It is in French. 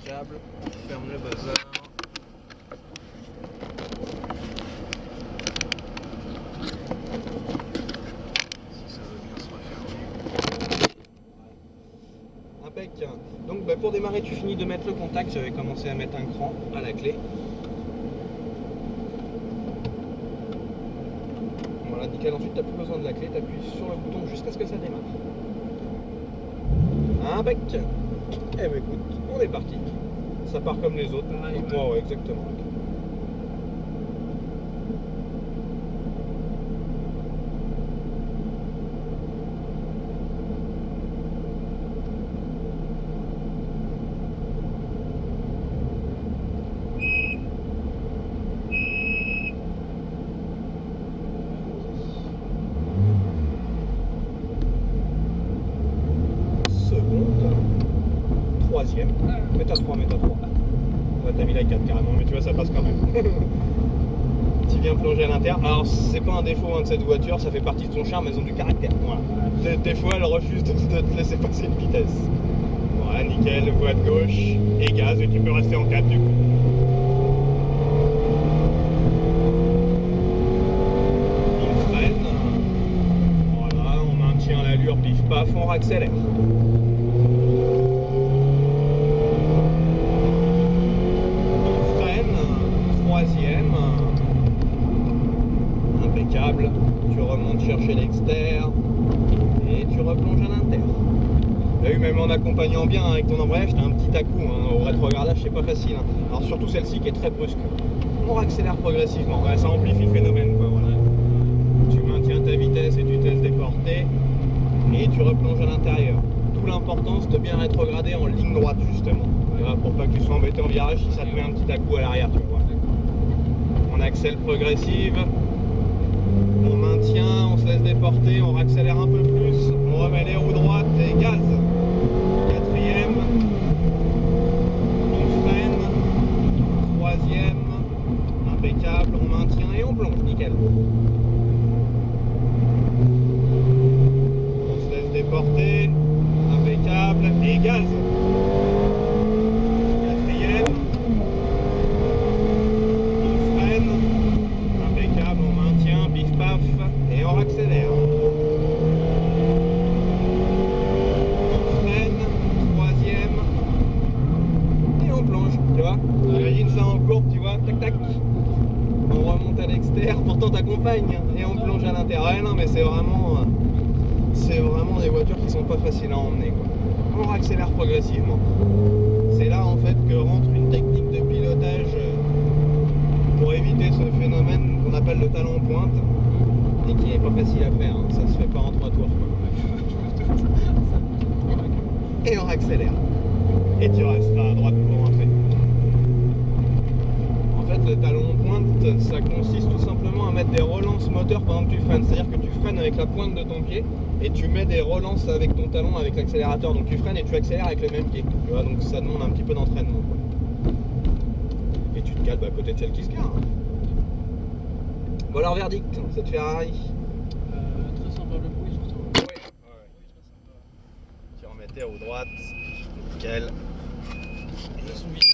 câble, on ferme le bazar. Si ça veut bien se refermer. Impec. Donc pour démarrer, tu finis de mettre le contact. J'avais commencé à mettre un cran à la clé. Voilà, nickel. Ensuite, tu n'as plus besoin de la clé. Tu appuies sur le bouton jusqu'à ce que ça démarre. Impec. Eh ben écoute, on est parti. Ça part comme les autres. Ouais, exactement. Troisième, mets à 3, mets à 3. Ouais, t'as mis la 4 carrément, mais tu vois, ça passe quand même. Tu viens plonger à l'intérieur. Alors, c'est pas un défaut de cette voiture, ça fait partie de son charme, elles ont du caractère. Voilà. Des fois, elles refusent de te laisser passer une vitesse. Voilà, nickel, voie de gauche et gaz, et tu peux rester en 4 du coup. On freine. Voilà, on maintient l'allure, pif paf, on réaccélère. Troisième, impeccable, tu remontes chercher l'externe et tu replonges à l'inter. Là, même en accompagnant bien avec ton embrayage, t'as un petit à-coup, au rétrogradage c'est pas facile. Alors surtout celle-ci qui est très brusque. On accélère progressivement, ça amplifie le phénomène, quoi, voilà. Tu maintiens ta vitesse et tu te laisses déporter et tu replonges à l'intérieur. D'où l'importance de bien rétrograder en ligne droite justement, pour pas que tu sois embêté en virage si ça te met un petit à-coup à l'arrière, tu vois. On accèle progressive, on maintient, on se laisse déporter, on réaccélère un peu plus, on remet les roues droites et gaz. Quatrième, on freine, troisième, impeccable, on maintient et on plonge, nickel. On se laisse déporter, impeccable et gaz. Quatrième. Et on accélère. On freine, troisième, et on plonge, tu vois. Imagine ça en courbe, tu vois, tac tac. On remonte à l'extérieur, pourtant t'accompagnes, et on plonge à l'intérieur. Ouais, non, mais c'est vraiment des voitures qui sont pas faciles à emmener, quoi. On accélère progressivement. C'est là en fait que rentre une technique de pilotage pour éviter ce phénomène qu'on appelle le talon pointe. Et qui est pas facile à faire, ça se fait pas en 3 tours. Et on accélère. Et tu resteras à droite pour rentrer. En fait, le talon pointe, ça consiste tout simplement à mettre des relances moteurs pendant que tu freines. C'est-à-dire que tu freines avec la pointe de ton pied et tu mets des relances avec ton talon, avec l'accélérateur. Donc tu freines et tu accélères avec le même pied. Tu vois, donc ça demande un petit peu d'entraînement. Et tu te cales à côté de celle qui se gare. Bon alors verdict, cette Ferrari. Très sympa le bruit surtout. Ouais. Tu remettais aux droites, nickel.